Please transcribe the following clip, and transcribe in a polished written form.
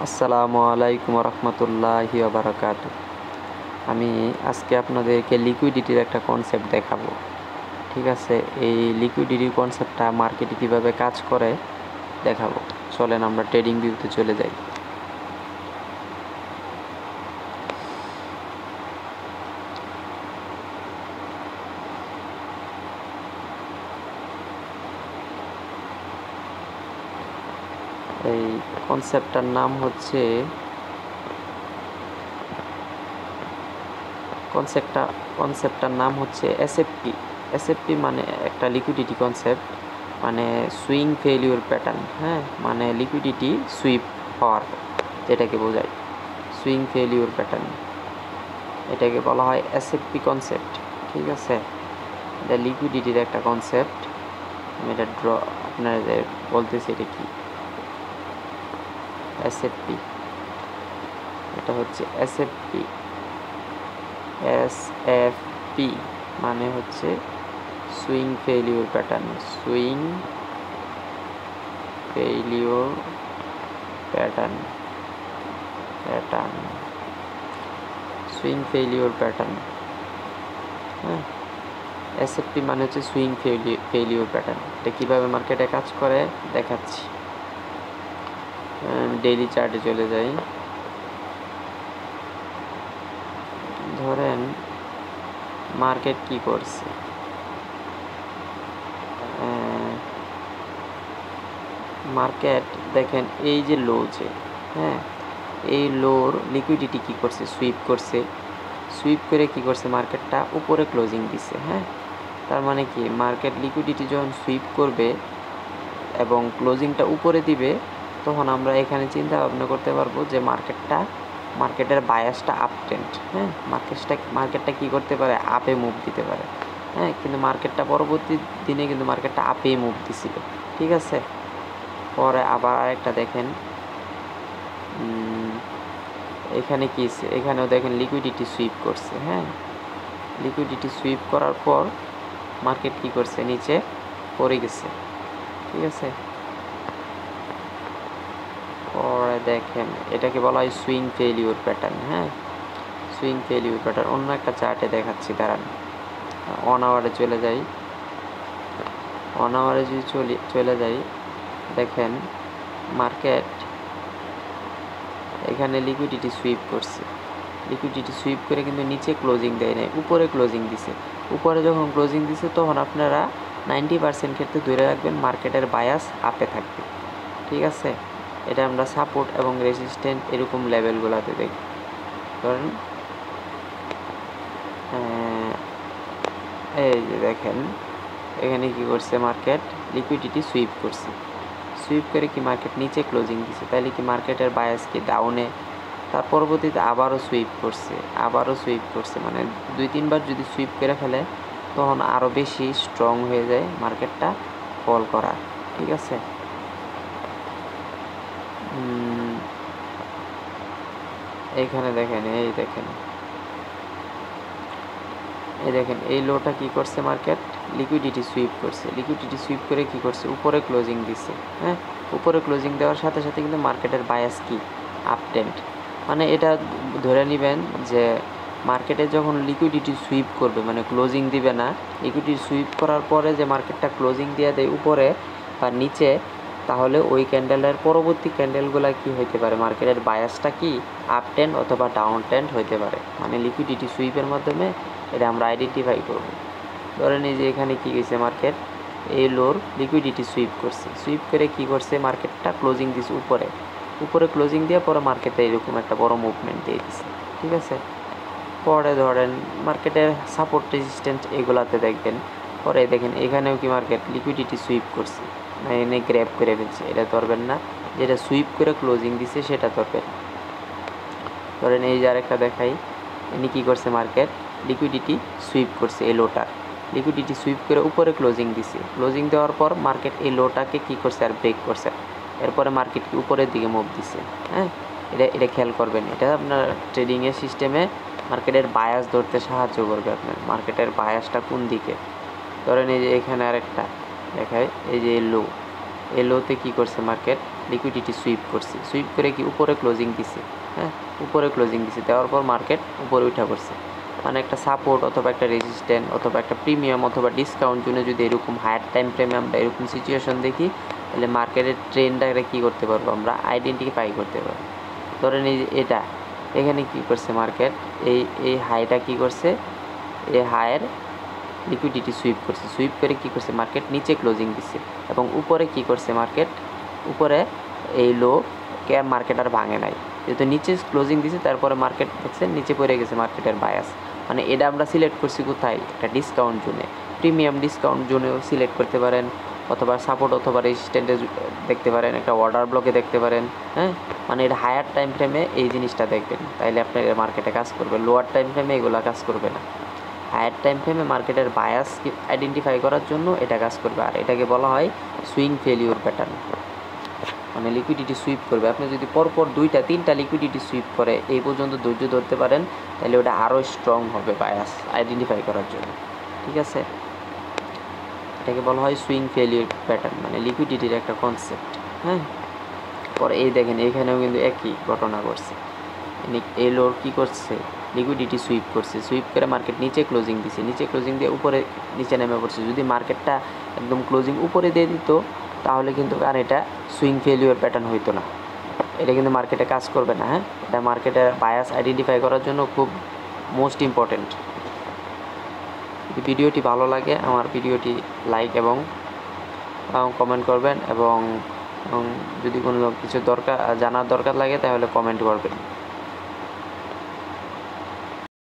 আসসালামু আলাইকুম রহমতুল্লাহি ওয়া বারাকাতুহু। আমি আজকে আপনাদেরকে লিকুইডিটির একটা কনসেপ্ট দেখাবো। ঠিক আছে, এই লিকুইডিটির কনসেপ্টটা মার্কেটে কীভাবে কাজ করে দেখাবো। চলেন আমরা ট্রেডিং ভিউতে চলে যাই। এই কনসেপ্টটার নাম হচ্ছে এসএফপি। এসএফপি মানে একটা লিকুইডিটি কনসেপ্ট, মানে সুইং ফেলিওর প্যাটার্ন। হ্যাঁ, মানে লিকুইডিটি সুইপ হওয়ার যেটাকে বোঝায় সুইং ফেলিওর প্যাটার্ন, এটাকে বলা হয় এসএফপি কনসেপ্ট। ঠিক আছে, এটা লিকুইডিটির একটা কনসেপ্ট। আমি এটা আপনাদের বলতেছি এটা কি এসএফপি। এটা হচ্ছে এসএফপি। এসএফপি মানে হচ্ছে swing failure pattern. Swing failure pattern swing failure pattern. হ্যাঁ, এসএফপি মানে হচ্ছে সুইং ফেলিওর প্যাটার্ন। এটা কীভাবে মার্কেটে কাজ করে দেখাচ্ছি। ডেইলি চার্টে চলে যাই। ধরেন মার্কেট কি করছে, মার্কেট দেখেন এই যে লো, যে হ্যাঁ এই লোর লিকুইডিটি কি করছে, সুইপ করছে। সুইপ করে কি করছে, মার্কেটটা উপরে ক্লোজিং দিছে। হ্যাঁ, তার মানে কি, মার্কেট লিকুইডিটি যখন সুইপ করবে এবং ক্লোজিংটা উপরে দিবে, তখন আমরা এখানে চিন্তা ভাবনা করতে পারবো যে মার্কেটের বায়াসটা আপ ট্রেন্ড। হ্যাঁ, মার্কেটটা কি করতে পারে, আপে মুভ দিতে পারে। হ্যাঁ, কিন্তু মার্কেটটা পরবর্তী দিনে কিন্তু মার্কেটটা আপে মুভ দিছিল। ঠিক আছে, পরে আবার আরেকটা দেখেন, এখানে কি, এখানেও দেখেন লিকুইডিটি সুইপ করছে। হ্যাঁ, লিকুইডিটি সুইপ করার পর মার্কেট কি করছে, নিচে পড়ে গেছে। ঠিক আছে, পরে দেখেন এটাকে বলা হয় সুইং ফেলিওর প্যাটার্ন। হ্যাঁ, সুইং ফেলিওর প্যাটার্ন অন্য একটা চার্টে দেখাচ্ছি, দাঁড়ান। 1 আওয়ারে চলে যাই। 1 আওয়ারে যদি চলে যাই, দেখেন মার্কেট এখানে লিকুইডিটি সুইপ করছে। লিকুইডিটি সুইপ করে কিন্তু নিচে ক্লোজিং দেয় নাই, উপরে ক্লোজিং দিছে। উপরে যখন ক্লোজিং দিছে, তখন আপনারা 90% ক্ষেত্রে ধরে রাখবেন মার্কেটের বায়াস আপে থাকবে। ঠিক আছে, এটা আমরা সাপোর্ট এবং রেজিস্ট্যান্ট এরকম লেভেলগুলোতে দেখি। ধরেন এই যে দেখেন এখানে কি করছে, মার্কেট লিকুইডিটি সুইপ করছে। সুইপ করে কি মার্কেট নিচে ক্লোজিং দিছে, তাহলে কি মার্কেটের বায়াস কি ডাউনে। তার পরবর্তীতে আবারও সুইপ করছে, মানে 2-3 বার যদি সুইপ করে ফেলে, তখন আরও বেশি স্ট্রং হয়ে যায় মার্কেটটা ফল করা। ঠিক আছে, এইখানে দেখেন, এই দেখেন এই লোটা কি করছে, মার্কেট লিকুইডিটি সুইপ করছে। লিকুইডিটি সুইপ করে কি করছে, উপরে ক্লোজিং দিছে। হ্যাঁ, উপরে ক্লোজিং দেওয়ার সাথে সাথে কিন্তু মার্কেটের বায়াস কি আপ ট্রেন্ড। মানে এটা ধরে নেবেন যে মার্কেটে যখন লিকুইডিটি সুইপ করবে, মানে ক্লোজিং দিবে না, লিকুইডিটি সুইপ করার পরে যে মার্কেটটা ক্লোজিং দিয়ে দেয় উপরে বা নিচে, তাহলে ওই ক্যান্ডেলের পরবর্তী ক্যান্ডেলগুলো কি হইতে পারে, মার্কেটের বায়াসটা কি আপ ট্রেন্ড অথবা ডাউন ট্রেন্ড হইতে পারে। মানে লিকুইডিটি সুইপের মাধ্যমে এটা আমরা আইডেন্টিফাই করব। ধরেন এই যে এখানে কি গেছে, মার্কেট এই লোর লিকুইডিটি সুইপ করছে। সুইপ করে কি করছে, মার্কেটটা ক্লোজিং দিছে উপরে ক্লোজিং দিয়ে পরে মার্কেটে এরকম একটা বড় মুভমেন্ট দিয়ে দিছে। ঠিক আছে, পরে ধরেন মার্কেটের সাপোর্ট রেজিস্ট্যান্স এগুলাতে দেখবেন। পরে দেখেন এখানেও কি মার্কেট লিকুইডিটি সুইপ করছে, না এনে গ্র্যাব করে ফেলছে, এটা ধরবেন না। যেটা সুইপ করে ক্লোজিং দিছে সেটা ধরবেন। ধরেন এই যে আরেকটা দেখাই, এনে কি করছে, মার্কেট লিকুইডিটি সুইপ করছে এই লোটার। লিকুইডিটি সুইপ করে উপরে ক্লোজিং দিছে। ক্লোজিং দেওয়ার পর মার্কেট এই লোটাকে কি করছে, আর ব্রেক করছে। এরপরে মার্কেট কি উপরের দিকে মুভ দিছে। হ্যাঁ, এটা খেয়াল করবেন। এটা আপনার ট্রেডিংয়ের সিস্টেমে মার্কেটের বায়াস ধরতে সাহায্য করবে আপনার, মার্কেটের বায়াসটা কোন দিকে। ধরেন এই যে এখানে আরেকটা দেখায়, এই যে এই লোতে কী করছে, মার্কেট লিকুইডিটি সুইপ করছে, সুইপ করে কি উপরে ক্লোজিং দিছে, হ্যাঁ উপরে ক্লোজিং দিছে, দেওয়ার পর মার্কেট উপরে উঠা পড়ছে। মানে একটা সাপোর্ট অথবা একটা রেজিস্ট্যান্ট অথবা একটা প্রিমিয়াম অথবা ডিসকাউন্ট জোনে যদি এরকম হায়ার টাইম ফ্রেমে আমরা এরকম সিচুয়েশন দেখি, তাহলে মার্কেটের ট্রেন্ডটাকে কী করতে পারবো, আমরা আইডেন্টিফাই করতে পারবো। ধরেন এই এটা এখানে কি করছে মার্কেট, এই হাইটা কি করছে, এই হায়ের লিকুইডিটি সুইপ করছে, সুইপ করে কি করছে মার্কেট নিচে ক্লোজিং দিচ্ছে, এবং উপরে কি করছে মার্কেট, উপরে এই লো কে মার্কেট আর ভাঙে নাই, যেহেতু নিচে ক্লোজিং দিছে তারপরে মার্কেট দেখছেন নিচে পড়ে গেছে মার্কেটের বায়াস। মানে এটা আমরা সিলেক্ট করছি কোথায়, একটা ডিসকাউন্ট জোনে, প্রিমিয়াম ডিসকাউন্ট জোনেও সিলেক্ট করতে পারেন, অথবা সাপোর্ট অথবা রেজিস্ট্যান্টে দেখতে পারেন, একটা অর্ডার ব্লকে দেখতে পারেন, হ্যাঁ মানে এটা হায়ার টাইম ফ্রেমে এই জিনিসটা দেখবেন, তাইলে আপনার মার্কেটে কাজ করবে। লোয়ার টাইম ফ্রেমে এগুলো কাজ করবে না। হায়ার টাইম ফ্রেমে মার্কেটের বায়াস আইডেন্টিফাই করার জন্য এটা কাজ করবে, আর এটাকে বলা হয় সুইং ফেলিওর প্যাটার্ন। মানে লিকুইডিটি সুইপ করবে, আপনি যদি পরপর 2-3টা লিকুইডিটি সুইপ করে এই পর্যন্ত ধৈর্য ধরতে পারেন, তাহলে ওটা আরও স্ট্রং হবে বায়াস আইডেন্টিফাই করার জন্য, ঠিক আছে। এটাকে বলা হয় সুইং ফেলিওর প্যাটার্ন, মানে লিকুইডিটির একটা কনসেপ্ট, হ্যাঁ। পরে এই দেখেন এখানেও কিন্তু একই ঘটনা ঘটছে, এই লোর কী করছে, লিকুইডিটি সুইপ করছে, সুইপ করে মার্কেট নিচে ক্লোজিং দিছে, নিচে ক্লোজিং দিয়ে উপরে নিচে নেমে পড়ছে। যদি মার্কেটটা একদম ক্লোজিং উপরে দিয়ে দিত তাহলে কিন্তু আর এটা সুইং ফেলিওর প্যাটার্ন হইতো না, এটা কিন্তু মার্কেটে কাজ করবে না, হ্যাঁ। এটা মার্কেটের বায়াস আইডেন্টিফাই করার জন্য খুব মোস্ট ইম্পর্টেন্ট। যদি ভিডিওটি ভালো লাগে আমার ভিডিওটি লাইক এবং কমেন্ট করবেন, এবং যদি কোনো কিছু জানার দরকার লাগে তাহলে কমেন্ট করবেন।